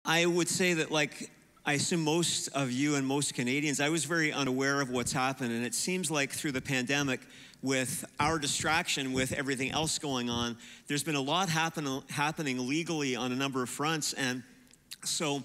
I would say that, like, I assume most of you and most Canadians, I was very unaware of what's happened. And it seems like through the pandemic, with our distraction with everything else going on, there's been a lot happening legally on a number of fronts. And so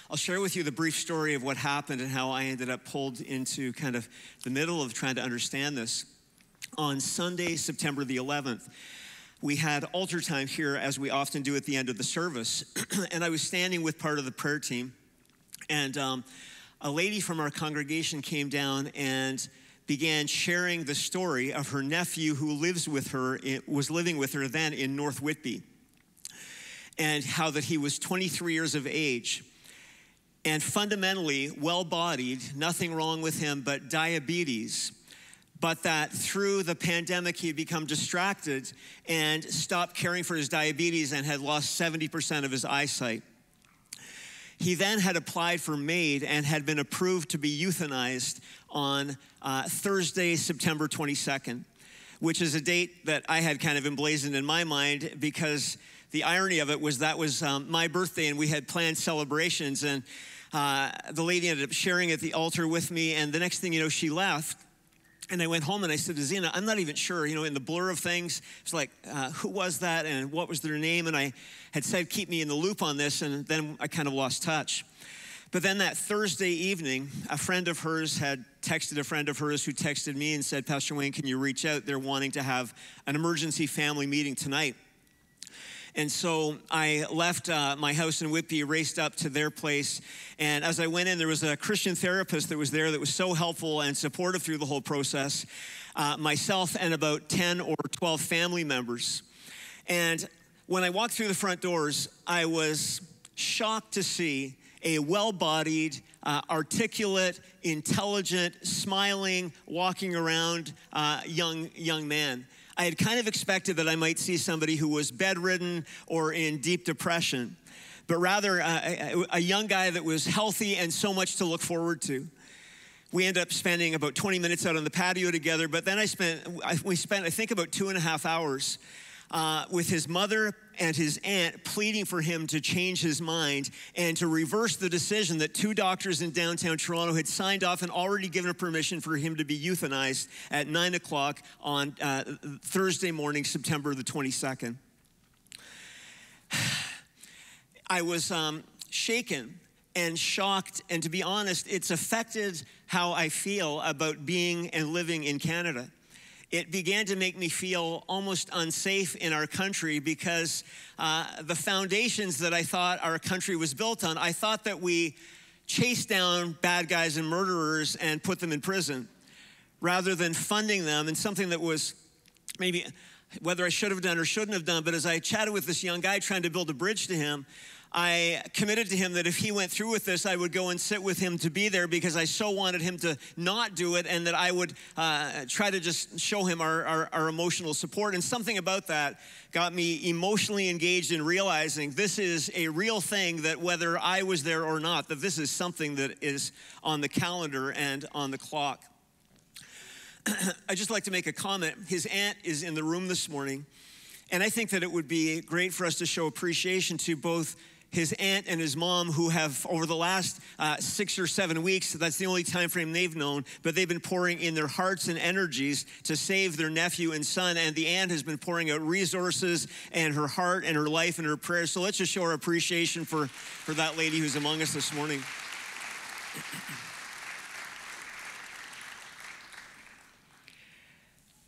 I'll share with you the brief story of what happened and how I ended up pulled into kind of the middle of trying to understand this. On Sunday, September the 11th, we had altar time here, as we often do at the end of the service. And I was standing with part of the prayer team. And a lady from our congregation came down and began sharing the story of her nephew who was living with her then in North Whitby. And how that he was 23 years of age. And fundamentally well-bodied, nothing wrong with him but diabetes. But that through the pandemic, he had become distracted and stopped caring for his diabetes and had lost 70% of his eyesight. He then had applied for MAID and had been approved to be euthanized on Thursday, September 22nd, which is a date that I had kind of emblazoned in my mind because the irony of it was that was my birthday and we had planned celebrations, and the lady ended up sharing at the altar with me, and the next thing you know, she left. And I went home and I said to Zena, I'm not even sure, in the blur of things, it's like, who was that and what was their name? And I had said, keep me in the loop on this, and then I kind of lost touch. But then that Thursday evening, a friend of hers had texted a friend of hers who texted me and said, Pastor Wayne, can you reach out? They're wanting to have an emergency family meeting tonight. And so I left my house in Whitby, raced up to their place. And as I went in, there was a Christian therapist that was there that was so helpful and supportive through the whole process. Myself and about 10 or 12 family members. And when I walked through the front doors, I was shocked to see a well-bodied, articulate, intelligent, smiling, walking around young man. I had kind of expected that I might see somebody who was bedridden or in deep depression, but rather a young guy that was healthy and so much to look forward to. We ended up spending about 20 minutes out on the patio together, but then we spent, I think, about 2.5 hours with his mother and his aunt pleading for him to change his mind and to reverse the decision that 2 doctors in downtown Toronto had signed off and already given permission for him to be euthanized at 9 o'clock on Thursday morning, September the 22nd. I was shaken and shocked, and to be honest, it's affected how I feel about being and living in Canada. It began to make me feel almost unsafe in our country because the foundations that I thought our country was built on, I thought that we chased down bad guys and murderers and put them in prison rather than funding them, and something that was maybe whether I should have done or shouldn't have done. But as I chatted with this young guy trying to build a bridge to him, I committed to him that if he went through with this, I would go and sit with him to be there because I so wanted him to not do it, and that I would try to just show him our emotional support. And something about that got me emotionally engaged in realizing this is a real thing, that whether I was there or not, that this is something that is on the calendar and on the clock. I'd just like to make a comment. His aunt is in the room this morning, and I think that it would be great for us to show appreciation to both his aunt and his mom, who have, over the last 6 or 7 weeks, that's the only time frame they've known, but they've been pouring in their hearts and energies to save their nephew and son. And the aunt has been pouring out resources and her heart and her life and her prayers. So let's just show our appreciation for that lady who's among us this morning.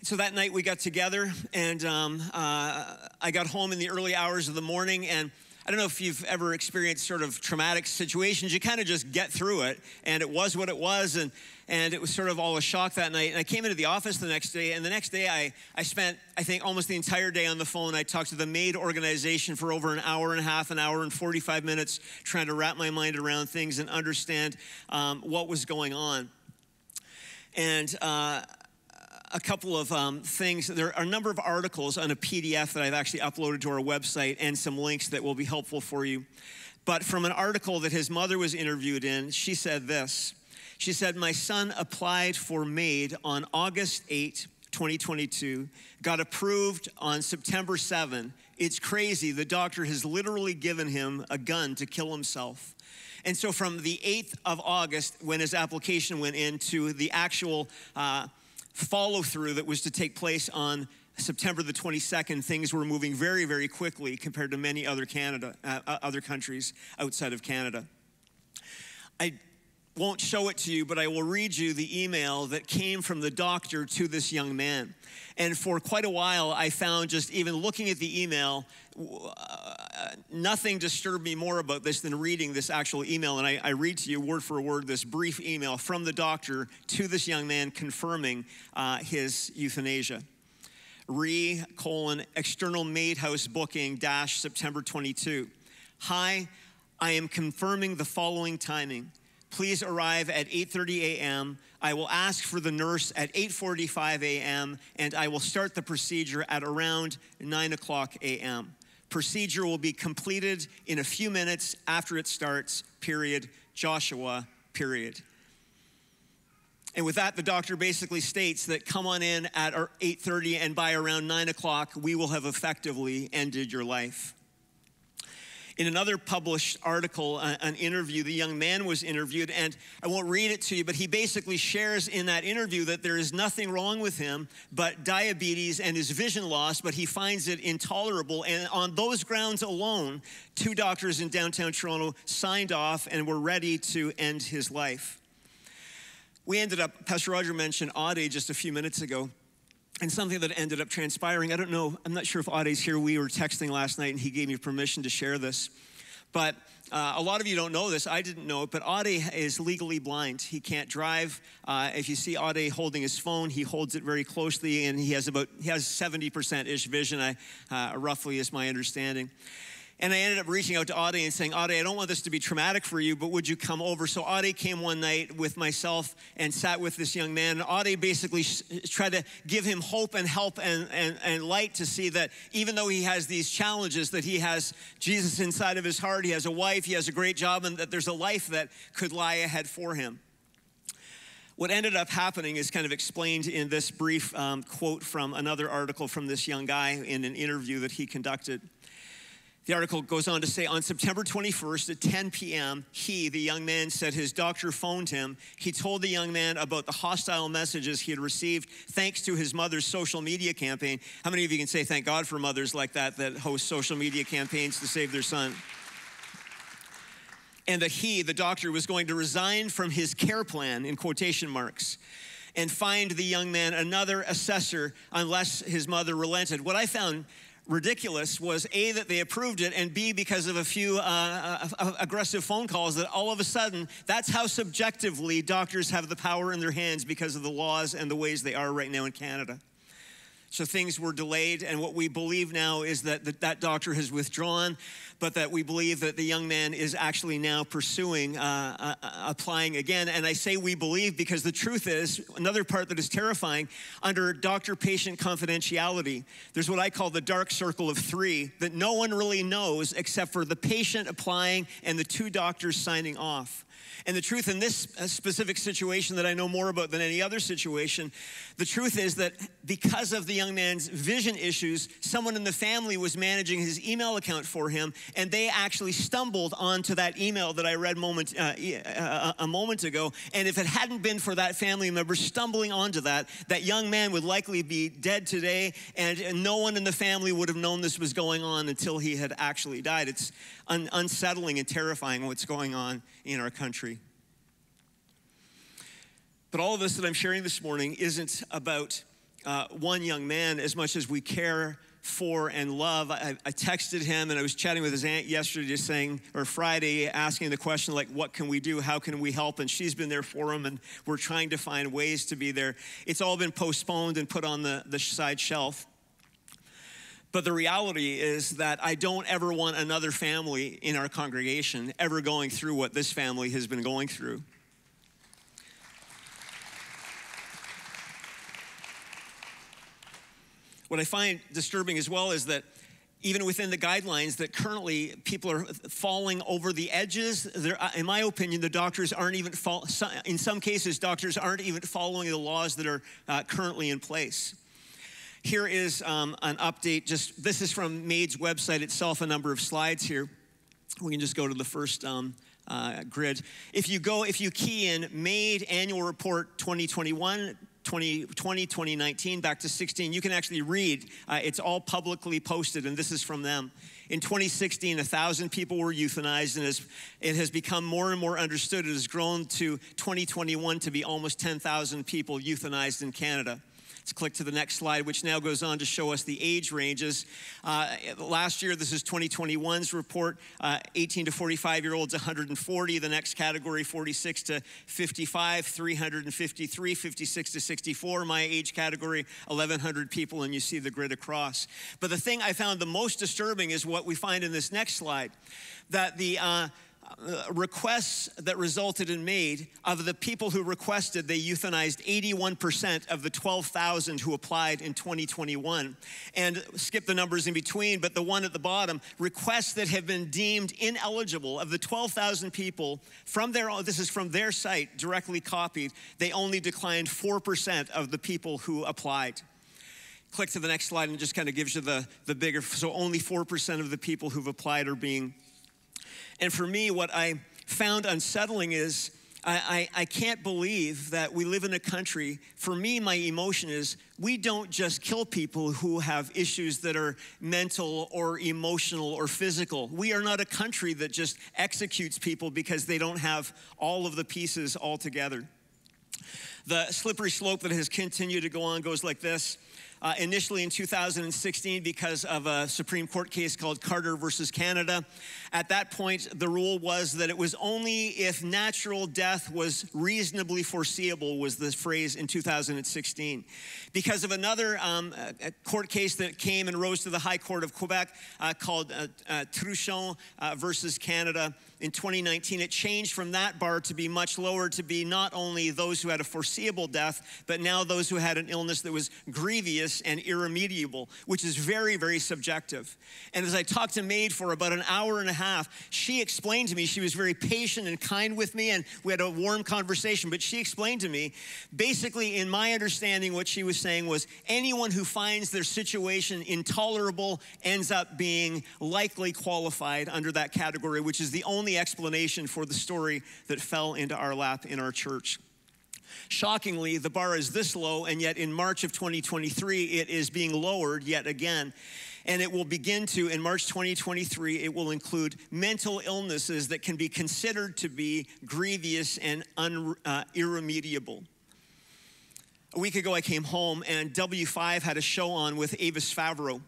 So that night we got together, and I got home in the early hours of the morning, and I don't know if you've ever experienced sort of traumatic situations. You kind of just get through it, and it was what it was, and it was sort of all a shock that night. And I came into the office the next day, and the next day I spent, I think, almost the entire day on the phone. I talked to the MAID organization for over an hour and a half, an hour and 45 minutes, trying to wrap my mind around things and understand what was going on. And a couple of things. There are a number of articles on a PDF that I've actually uploaded to our website, and some links that will be helpful for you. But from an article that his mother was interviewed in, she said this. She said, "My son applied for MAID on August 8, 2022, got approved on September 7. It's crazy. The doctor has literally given him a gun to kill himself. And so from the 8th of August, when his application went in, to the actual follow-through that was to take place on September the 22nd, things were moving very, very quickly compared to many other countries outside of Canada. I won't show it to you, but I will read you the email that came from the doctor to this young man. And for quite a while, I found, just even looking at the email, nothing disturbed me more about this than reading this actual email. And I read to you word for word this brief email from the doctor to this young man confirming his euthanasia. External MAID house booking - September 22. Hi, I am confirming the following timing. Please arrive at 8:30 a.m. I will ask for the nurse at 8:45 a.m. and I will start the procedure at around 9 o'clock a.m. Procedure will be completed in a few minutes after it starts, period. Joshua, period. And with that, the doctor basically states that come on in at 8:30 and by around 9 o'clock, we will have effectively ended your life. In another published article, an interview, the young man was interviewed, and I won't read it to you, but he basically shares in that interview that there is nothing wrong with him but diabetes and his vision loss, but he finds it intolerable. And on those grounds alone, 2 doctors in downtown Toronto signed off and were ready to end his life. We ended up, Pastor Roger mentioned Audie just a few minutes ago. And something that ended up transpiring, I don't know, I'm not sure if Audie's here. We were texting last night and he gave me permission to share this. But a lot of you don't know this. I didn't know it, but Audie is legally blind. He can't drive. If you see Audie holding his phone, he holds it very closely, and he has 70%-ish vision, roughly is my understanding. And I ended up reaching out to Audie and saying, Audie, I don't want this to be traumatic for you, but would you come over? So Audie came one night with myself and sat with this young man. And Audie basically tried to give him hope and help and light to see that even though he has these challenges, that he has Jesus inside of his heart, he has a wife, he has a great job, and that there's a life that could lie ahead for him. What ended up happening is kind of explained in this brief quote from another article from this young guy in an interview that he conducted. The article goes on to say, on September 21st at 10 p.m., the young man, said his doctor phoned him. He told the young man about the hostile messages he had received thanks to his mother's social media campaign. How many of you can say thank God for mothers like that host social media campaigns to save their son? And that the doctor, was going to resign from his care plan, in quotation marks, and find the young man another assessor unless his mother relented. What I found ridiculous was A, that they approved it, and B, because of a few aggressive phone calls, that all of a sudden, that's how subjectively doctors have the power in their hands because of the laws and the ways they are right now in Canada. So things were delayed, and what we believe now is that that doctor has withdrawn, but that we believe that the young man is actually now pursuing applying again. And I say we believe because the truth is, another part that is terrifying, under doctor-patient confidentiality, there's what I call the dark circle of 3 that no one really knows except for the patient applying and the 2 doctors signing off. And the truth in this specific situation that I know more about than any other situation, the truth is that because of the young man's vision issues, someone in the family was managing his email account for him, and they actually stumbled onto that email that I read a moment ago. And if it hadn't been for that family member stumbling onto that young man would likely be dead today, and no one in the family would have known this was going on until he had actually died. It's unsettling and terrifying what's going on in our country. But all of this that I'm sharing this morning isn't about one young man as much as we care for and love. I texted him, and I was chatting with his aunt yesterday, just saying, or Friday, asking the question, like, what can we do? How can we help? And she's been there for him, and we're trying to find ways to be there. It's all been postponed and put on the side shelf. But the reality is that I don't ever want another family in our congregation ever going through what this family has been going through. What I find disturbing as well is that even within the guidelines, that currently people are falling over the edges. In my opinion, the doctors aren't even, in some cases, doctors aren't even following the laws that are currently in place. Here is an update. This is from MAID's website itself, a number of slides here. We can just go to the first grid. If you key in MAID Annual Report 2021, 2020, 2019, back to 16, you can actually read. It's all publicly posted, and this is from them. In 2016, 1,000 people were euthanized, and it has become more and more understood. It has grown to 2021 to be almost 10,000 people euthanized in Canada. Let's click to the next slide, which now goes on to show us the age ranges. Last year, this is 2021's report, 18 to 45-year-olds, 140. The next category, 46 to 55, 353, 56 to 64. My age category, 1,100 people, and you see the grid across. But the thing I found the most disturbing is what we find in this next slide, that the requests that resulted in MAID, of the people who requested, they euthanized 81% of the 12,000 who applied in 2021. And skip the numbers in between, but the one at the bottom, requests that have been deemed ineligible, of the 12,000 people, this is from their site, directly copied, they only declined 4% of the people who applied. Click to the next slide and it just kind of gives you the bigger, so only 4% of the people who've applied are being. And for me, what I found unsettling is I can't believe that we live in a country. For me, my emotion is we don't just kill people who have issues that are mental or emotional or physical. We are not a country that just executes people because they don't have all of the pieces all together. The slippery slope that has continued to go on goes like this. Initially in 2016, because of a Supreme Court case called Carter versus Canada. At that point, the rule was that it was only if natural death was reasonably foreseeable, was the phrase in 2016. Because of another court case that came and rose to the High Court of Quebec called Perron versus Canada in 2019, it changed from that bar to be much lower, to be not only those who had a foreseeable death, but now those who had an illness that was grievous and irremediable, which is very, very subjective. And as I talked to MAID for about an hour and a half, she explained to me, she was very patient and kind with me, and we had a warm conversation, but she explained to me, basically in my understanding, what she was saying was anyone who finds their situation intolerable ends up being likely qualified under that category, which is the only explanation for the story that fell into our lap in our church. Shockingly, the bar is this low, and yet in March of 2023, it is being lowered yet again. And it will begin to, in March 2023, it will include mental illnesses that can be considered to be grievous and irremediable. A week ago, I came home, and W5 had a show on with Avis Favreau.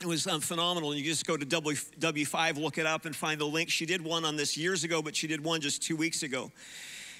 It was phenomenal. You just go to W5, look it up, and find the link. She did one on this years ago, but she did one just 2 weeks ago.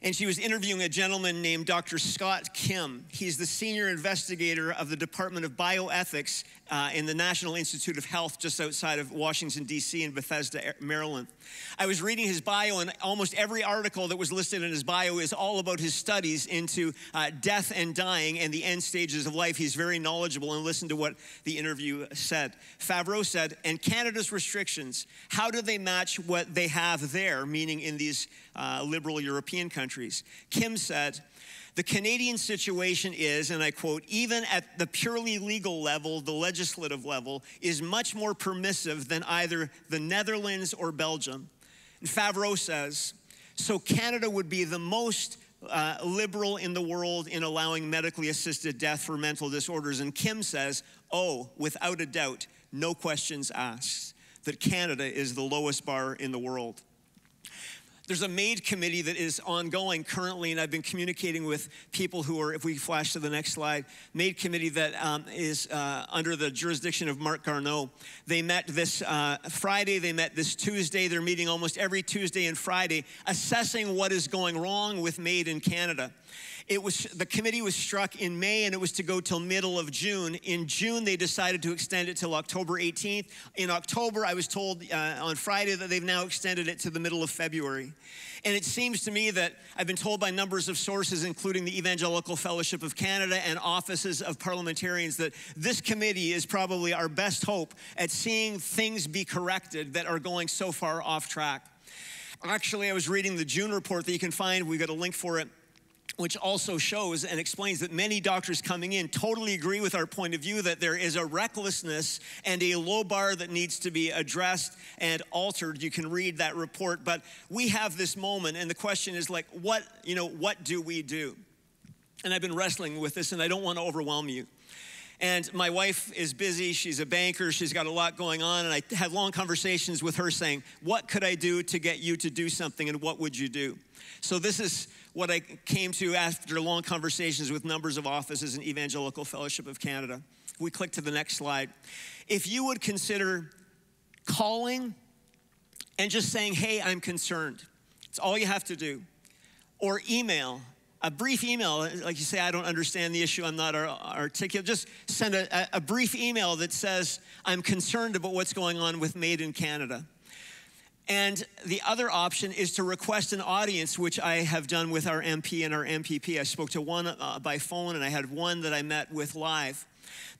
And she was interviewing a gentleman named Dr. Scott Kim. He's the senior investigator of the Department of Bioethics in the National Institute of Health just outside of Washington, D.C. in Bethesda, Maryland. I was reading his bio, and almost every article that was listed in his bio is all about his studies into death and dying and the end stages of life. He's very knowledgeable, and listen to what the interview said. Favreau said, and Canada's restrictions, how do they match what they have there, meaning in these liberal European countries? Kim said, the Canadian situation is, and I quote, even at the purely legal level, the legislative level, is much more permissive than either the Netherlands or Belgium. And Favreau says, so Canada would be the most liberal in the world in allowing medically assisted death for mental disorders. And Kim says, oh, without a doubt, no questions asked, that Canada is the lowest bar in the world. There's a MAID committee that is ongoing currently, and I've been communicating with people who are, if we flash to the next slide, MAID committee that is under the jurisdiction of Marc Garneau. They met this Friday, they met this Tuesday. They're meeting almost every Tuesday and Friday, assessing what is going wrong with MAID in Canada. The committee was struck in May, and it was to go till middle of June. In June, they decided to extend it till October 18th. In October, I was told on Friday that they've now extended it to the middle of February. And it seems to me that I've been told by numbers of sources, including the Evangelical Fellowship of Canada and offices of parliamentarians, that this committee is probably our best hope at seeing things be corrected that are going so far off track. Actually, I was reading the June report that you can find. We've got a link for it, which also shows and explains that many doctors coming in totally agree with our point of view that there is a recklessness and a low bar that needs to be addressed and altered. You can read that report, but we have this moment, and the question is like, what do we do? And I've been wrestling with this, and I don't want to overwhelm you. And my wife is busy. She's a banker. She's got a lot going on. And I had long conversations with her saying, what could I do to get you to do something, and what would you do? So this is what I came to after long conversations with numbers of offices in Evangelical Fellowship of Canada. We click to the next slide. If you would consider calling and just saying, hey, I'm concerned. It's all you have to do. Or email. A brief email, like you say, I don't understand the issue, I'm not articulate. Just send a brief email that says, I'm concerned about what's going on with MAID in Canada. And the other option is to request an audience, which I have done with our MP and our MPP. I spoke to one by phone, and I had one that I met with live.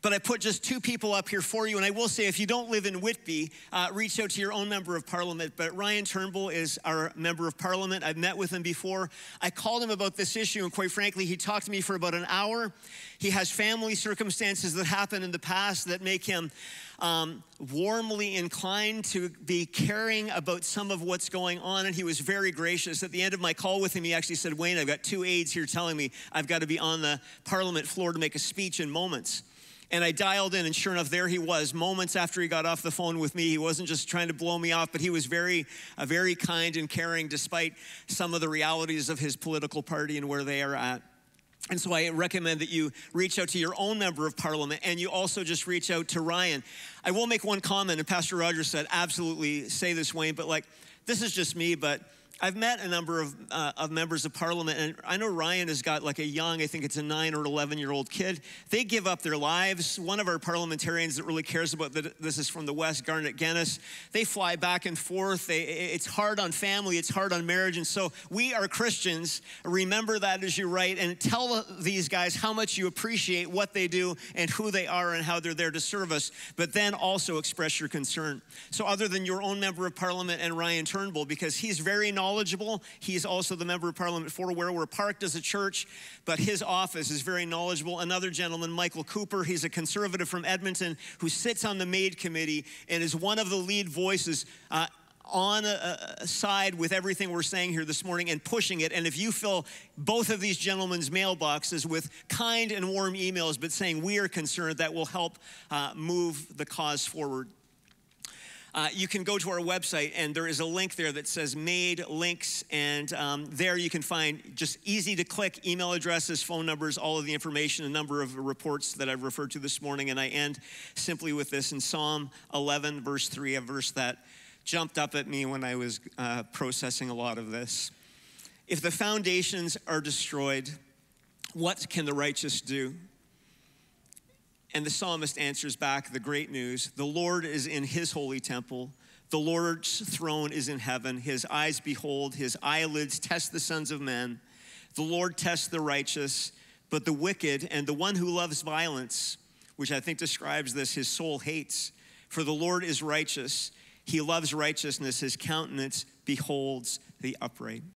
But I put just two people up here for you. And I will say, if you don't live in Whitby, reach out to your own member of parliament. But Ryan Turnbull is our member of parliament. I've met with him before. I called him about this issue, and quite frankly, he talked to me for about an hour. He has family circumstances that happened in the past that make him warmly inclined to be caring about some of what's going on, and he was very gracious. At the end of my call with him, he actually said, Wayne, I've got 2 aides here telling me I've got to be on the parliament floor to make a speech in moments. And I dialed in, and sure enough, there he was, moments after he got off the phone with me. He wasn't just trying to blow me off, but he was very kind and caring, despite some of the realities of his political party and where they are at. And so I recommend that you reach out to your own member of parliament, and you also just reach out to Ryan. I will make one comment, and Pastor Rogers said, absolutely say this, Wayne, but like, this is just me, but I've met a number of members of parliament, and I know Ryan has got like a young, I think it's a 9 or 11-year-old kid. They give up their lives. One of our parliamentarians that really cares about this is from the West, Garnet Guinness. They fly back and forth. It's hard on family. It's hard on marriage. And so we are Christians. Remember that as you write, and tell these guys how much you appreciate what they do and who they are and how they're there to serve us, but then also express your concern. So other than your own member of parliament and Ryan Turnbull, because he's very knowledgeable. He's also the member of parliament for where we're parked as a church, but his office is very knowledgeable. Another gentleman, Michael Cooper, he's a conservative from Edmonton who sits on the MAID committee and is one of the lead voices on a side with everything we're saying here this morning and pushing it. And if you fill both of these gentlemen's mailboxes with kind and warm emails, but saying we are concerned, that will help move the cause forward. You can go to our website, and there is a link there that says MAID links, and there you can find just easy to click email addresses, phone numbers, all of the information, a number of reports that I've referred to this morning. And I end simply with this in Psalm 11, verse 3, a verse that jumped up at me when I was processing a lot of this. If the foundations are destroyed, what can the righteous do? And the psalmist answers back the great news. The Lord is in his holy temple. The Lord's throne is in heaven. His eyes behold, his eyelids test the sons of men. The Lord tests the righteous, but the wicked and the one who loves violence, which I think describes this, his soul hates. For the Lord is righteous. He loves righteousness. His countenance beholds the upright.